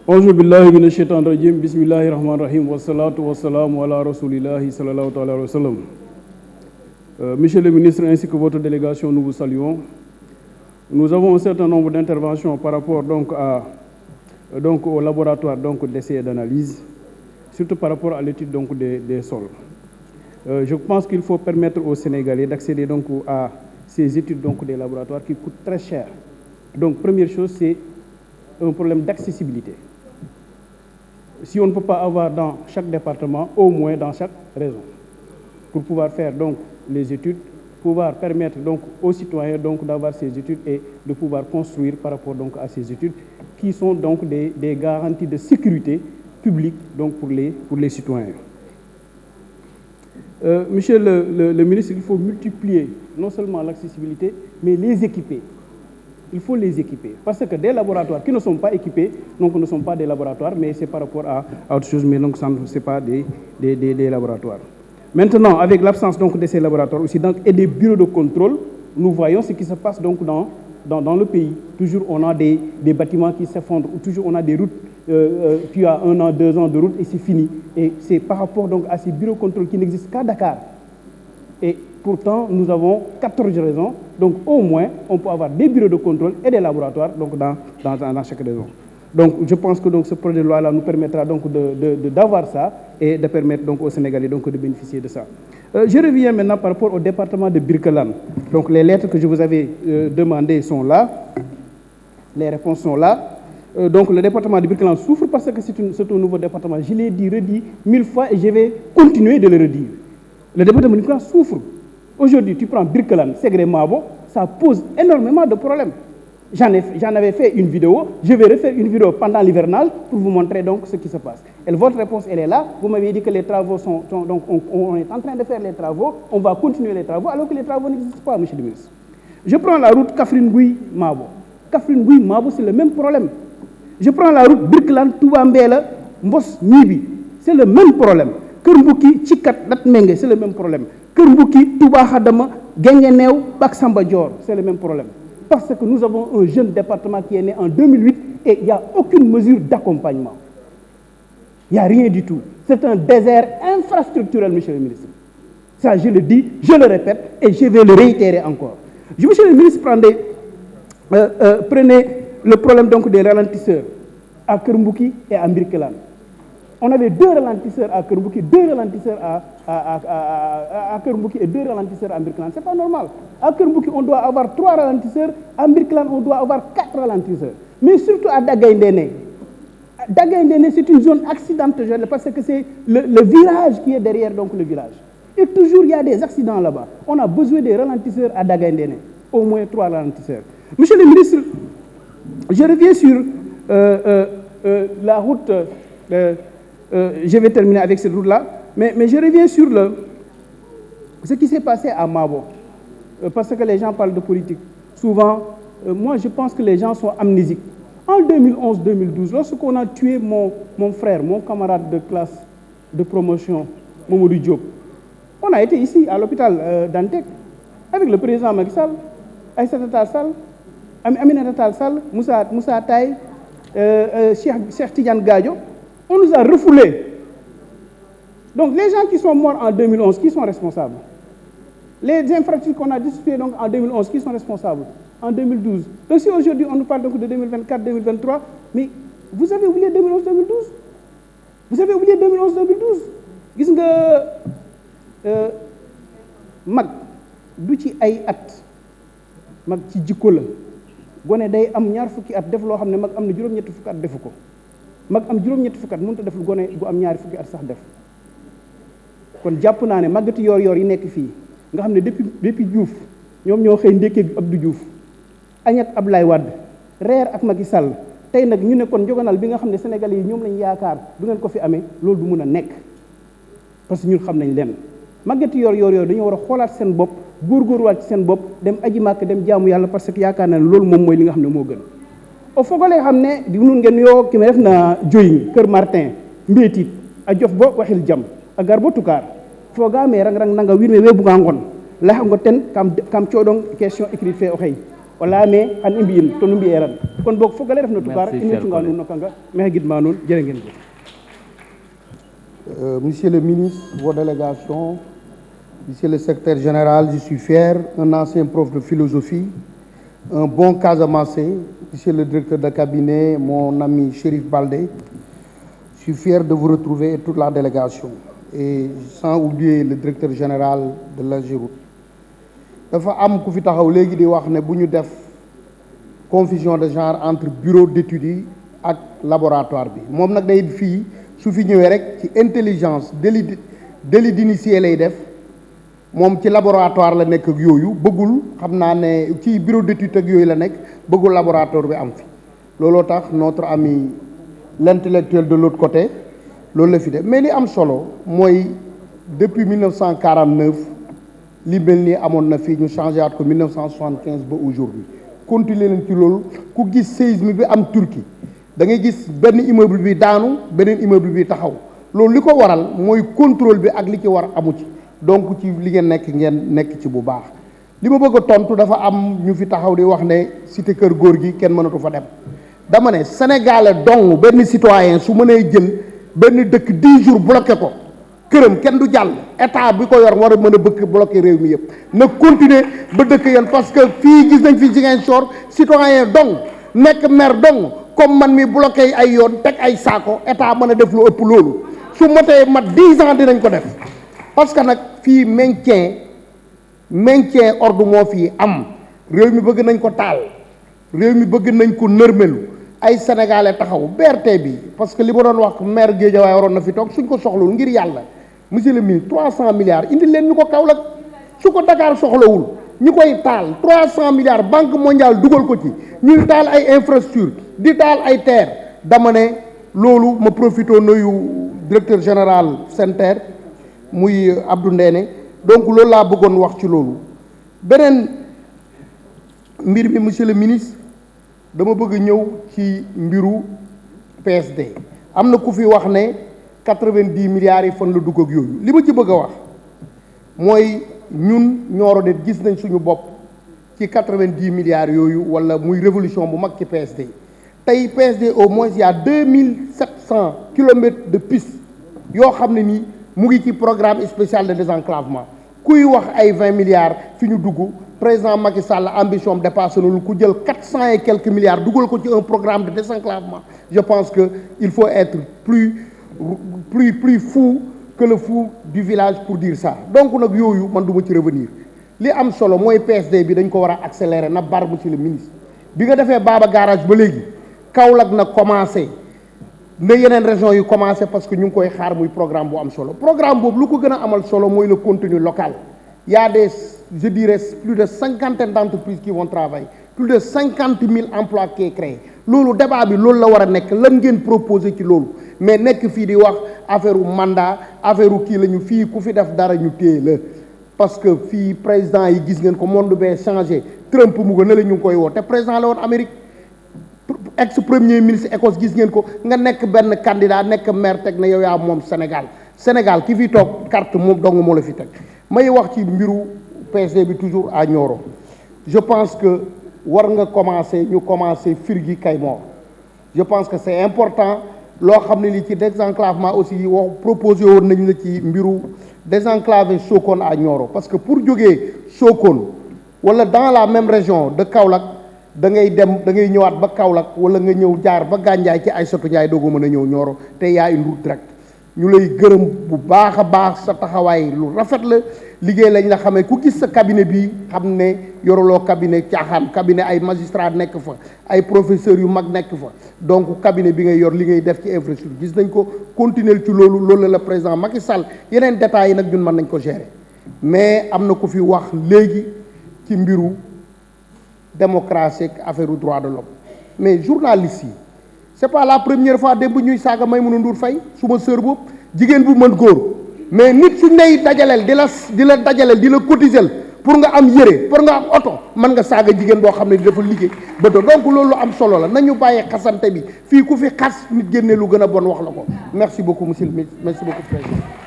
Auzu billahi mina shaytani rajim, bismillahi rahmani rahim, wassalatu wassalamu ala rasulillahi sallallahu alayhi wa sallam. Monsieur le ministre ainsi que votre délégation, nous vous saluons. Nous avons un certain nombre d'interventions par rapport au laboratoire d'essai et d'analyse, surtout par rapport à l'étude des sols. Je pense qu'il faut permettre aux Sénégalais d'accéder à ces études des laboratoires qui coûtent très cher. Donc première chose, c'est un problème d'accessibilité. Si on ne peut pas avoir dans chaque département, au moins dans chaque région, pour pouvoir faire les études, pouvoir permettre aux citoyens d'avoir ces études et de pouvoir construire par rapport à ces études qui sont des garanties de sécurité publique pour les citoyens. Monsieur le ministre, il faut multiplier non seulement l'accessibilité, mais les équiper. Il faut les équiper. Parce que des laboratoires qui ne sont pas équipés, ne sont pas des laboratoires, mais c'est par rapport à autre chose, mais ce n'est pas des laboratoires. Maintenant, avec l'absence de ces laboratoires aussi et des bureaux de contrôle, nous voyons ce qui se passe dans le pays. Toujours on a des bâtiments qui s'effondrent, ou toujours on a des routes qui a 1 an, 2 ans de route et c'est fini. Et c'est par rapport à ces bureaux de contrôle qui n'existent qu'à Dakar. Et pourtant, nous avons 14 raisons. Donc, au moins, on peut avoir des bureaux de contrôle et des laboratoires dans chaque région. Donc, je pense que ce projet de loi-là nous permettra d'avoir ça et de permettre aux Sénégalais de bénéficier de ça. Je reviens maintenant par rapport au département de Birkelane. Donc, les lettres que je vous avais demandées sont là. Les réponses sont là. Donc, le département de Birkelane souffre parce que c'est un nouveau département. Je l'ai dit, redit 1000 fois et je vais continuer de le redire. Le département de Birkelane souffre. Aujourd'hui, tu prends Birkelane, Ségré Mabo, ça pose énormément de problèmes. J'en avais fait une vidéo, je vais refaire une vidéo pendant l'hivernage pour vous montrer ce qui se passe. Et votre réponse, elle est là. Vous m'avez dit que les travaux sont on est en train de faire les travaux, on va continuer les travaux, alors que les travaux n'existent pas, monsieur le ministre. Je prends la route Kaffrine-Gouy-Mabo. Kaffrine-Gouy-Mabo, c'est le même problème. Je prends la route Birkelane-Touba-Mbéla, Mbos-Nibi, c'est le même problème. Kermbouki, Tchikat, Latmenge, c'est le même problème. Kermbouki, Touba Khadama, Gengenew, Baksamba Dior, c'est le même problème. Parce que nous avons un jeune département qui est né en 2008 et il n'y a aucune mesure d'accompagnement. Il n'y a rien du tout. C'est un désert infrastructurel, monsieur le ministre. Ça, je le dis, je le répète et je vais le réitérer encore. Monsieur le ministre, prenez le problème des ralentisseurs à Kermbouki et à Birkelane. On avait 2 ralentisseurs à Kermbouki, 2 ralentisseurs à Kermbouki et 2 ralentisseurs à Birkelane. Ce n'est pas normal. À Kermbouki, on doit avoir 3 ralentisseurs. À Birkelane, on doit avoir 4 ralentisseurs. Mais surtout à Dagaïndéné. Dagaïndéné, c'est une zone accidentogène parce que c'est le virage qui est derrière le village. Et toujours, il y a des accidents là-bas. On a besoin des ralentisseurs à Dagaïndéné. Au moins 3 ralentisseurs. Monsieur le ministre, je reviens sur la route... je vais terminer avec cette route-là, mais je reviens sur ce qui s'est passé à Mabo, parce que les gens parlent de politique. Souvent, moi je pense que les gens sont amnésiques. En 2011-2012, lorsqu'on a tué mon frère, mon camarade de classe de promotion, Mamadou Diop, on a été ici à l'hôpital d'Antec avec le président Macky Sall, Aïssata Tall Sall, Aminata Tall Sall, Moussa Taye, Cheikh Tidiane Gadio. On nous a refoulés. Donc les gens qui sont morts en 2011, qui sont responsables? Les infractions qu'on a discutées en 2011, qui sont responsables? En 2012. Donc si aujourd'hui on nous parle de 2024, 2023, mais vous avez oublié 2011-2012? Vous avez oublié 2011-2012? Gis nga mag du ci ay at mag ci jikko la gone day am ñaar fukki at def loo xam ne mag am na juróom-ñetti fukki at defu ko mag am juróom-ñetti fukki at mënut a def lu gone gu am ñaari fukki at sax def kon jàpp naa ne màggati yor-yor yi nekk fii nga xam ne depuis Diouf ñoom ñoo xëy ndékkee Abdou Diouf añ ak Ablaye Wade reer ak Macky Sall tey nag ñu ne kon njogonal bi nga xam ne Sénégalais yi ñoom lañ yaakaar du ngeen ko fi amee loolu du mun a nekk parce que ñun xam nañ leen màggati yor-yor yooyu dañoo war a xoolaat seen bopp góorgóorluwaat ci seen bopp dem aji màkk dem jaamu yàlla parce que yaakaar naa ne loolu moom mooy li nga xam ne moo gën. o fogole xam ne di nun ngeen yoo ki me def na joyin Kër Martin mbeetit a jof bo waxil jam a gar bo tukaar fogaame rang nanga wiin we buga ngon layango ten kam cooɗong question écrite fe o xey o leyame xan i mbi'in to nu mbi'eran kon boog fogale ref na tukar ino cunga nuun no kanga maxey gidma nuun jërë ngeen jëf. Monsieur le ministre, vos délégations, monsieur le secrétaire général, je suis fier, un ancien prof de philosophie, un bon Casamassé, monsieur le directeur de cabinet, mon ami Chérif Baldé, je suis fier de vous retrouver et toute la délégation, et sans oublier le directeur général de l'AGEROUTE. dafa am ku fi taxaw léegi di wax ne bu ñu def confusion de genre entre bureau d'études yi ak laboratoire bi moom nag day fii su fi ñëwee rek ci intelligence délit d'initié lay def moom ci laboratoire la nekk ak yooyu bëggul xam naa ne ci bureau d'études ak yooyu la nekk bëggul laboratoire bi am fi looloo tax notre ami l'intellectuel de l'autre côté loolu la fi def mais li am solo mooy depuis 1949 li mel nii amoon na fii ñu changé waat ko 1975 ba aujourd'hui continuer leen ci loolu ku gis séisme bi am Turquie da ngay gis benn immeuble bi daanu beneen immeuble bi taxaw loolu li ko waral mooy contrôle bi ak li ci war amu ci donc ci li ngeen nekk ci bu baax li ma bëgg a tontu dafa am ñu fi taxaw di wax ne cité kër góor gi kenn mënatu fa dem dama ne sénégalais dong benn citoyen su mënee jël benn dëkk 10 jours bloqué ko këram kenn du jàll état bi ko yor war a mën a bëgg bloqué réew mi yëpp na continuer ba dëkk yéen parce que fii gis nañ fi Ziguinchor citoyen dong nekk maire dong comme man mi bloqué ay yoon teg ay saako état mën a def lu ëpp loolu su motee mat 10 ans dinañ ko def parce que nag fii maintien ordre moo fii am réew mi bëgg nañ ko taal réew mi bëgg nañ ko nërmelu ay sénégalais taxaw BRT bi parce que li ma doon wax maire Guédiawaye waroon na fi toog suñ ko soxlawul ngir yàlla monsieur le ministre 300 milliards indi leen ñu ko Kaolack su ko Dakar soxlawul ñi koy taal 300 milliards banque mondiale dugal ko ci ñuy taal ay infrastructure di taal ay terre dama ne loolu ma profité nuyu directeur général SENTER muy Abdou Ndéné donc loolu laa bëggoon wax ci loolu beneen mbir mi monsieur le ministre dama bëgg ñëw ci mbiru PSD am na ku fi wax ne 90 milliards yi fan la dugg ak yooyu li ma ci bëgg a wax mooy ñun Nioro de gis nañ suñu bopp ci 90 milliards yooyu wala muy révolution bu mag ci PSD tey PSD au moins il y a 2700 kilomètres de piste yoo xam ne nii mu ngi ci programme spécial de désenclavement kuy wax ay 20 milliards fi ñu dugg président Macky Sall ambition am dépassé na lu ku jël 400 et quelques milliards dugal ko ci un programme de désenclavement je pense que il faut être plus fou que le fou du village pour dire ça donc nag yooyu man du ma ci revenir li am solo mooy PSD bi dañ ko war a accélérer na bar monsieur le ministre bi nga defee Baba Garage ba léegi Kaolack na commencé na yeneen régions yu commencé parce que ñu ngi koy xaar muy programme bu am solo programme boobu lu ko gën a amal solo mooy le contenu local il y a des je dirais plus de 50 d'entreprises qui vont travailler plus de 50 000 emplois qui est créé loolu débat bi loolu la war a nekk lan ngeen proposé ci loolu mais nekk fii di wax affaire u mandat affaire u kii la ñu fii ku fi def dara ñu téye la parce que fii président yi gis ngeen ko monde bee changé Trump mu ko ne la ñu ngi koy woo te président la woon Amérique ex premier ministre Écosse gis ngeen ko nga nekk benn candidat nekk maire teg na yow yaa moom Sénégal ki fi toog carte moom dong moo la fi teg may wax ci mbiru PSD bi toujours à Nioro je pense que war nga ñu commencer Firgi Kaymoor je pense que c'est important loo xam ne li ci désenclavement aussi wax proposé woon nañ la ci mbiru désenclaver Sokone à Nioro parce que pour jógee Sokone wala dans la même région de Kaolack da ngay ñëwaat ba Kaolack wala nga ñëw jaar ba Gandiaye ci Aïssatou Ndiaye doogu mën a ñëw Nioro te yaa une route directe ñu lay gërëm bu baax a baax sa taxawaay lu rafet la liggéey lañ la xamee ku gis sa cabinet bi xam ne yoroloo cabinet caaxaan cabinet ay magistrat nekk fa ay professeurs yu mag nekk fa donc cabinet bi ngay yor li ngay def ci infrastructure gis nañ ko continuer ci loolu la président Macky Sall yeneen détails yi nag ñun mën nañ ko gérer mais am na ku fi wax léegi ci mbiru démocratie ak affaire u droit de l'homme mais journalistes yi c'est pas la première fois démb ñuy saaga Maïmouna Ndour Faye suma sœur boobu jigéen bu mën góor mais nit suñ lay dajaleel di la dajaleel di la cotiser pour nga am yére pour nga am oto mën nga saaga jigéen boo xam ne dafa liggéey ba do donc loolu am solo la nañu bàyyi xasante bi fii ku fi xas nit génne lu gën a bon wax la ko merci beaucoup monsieur le ministre merci beaucoup président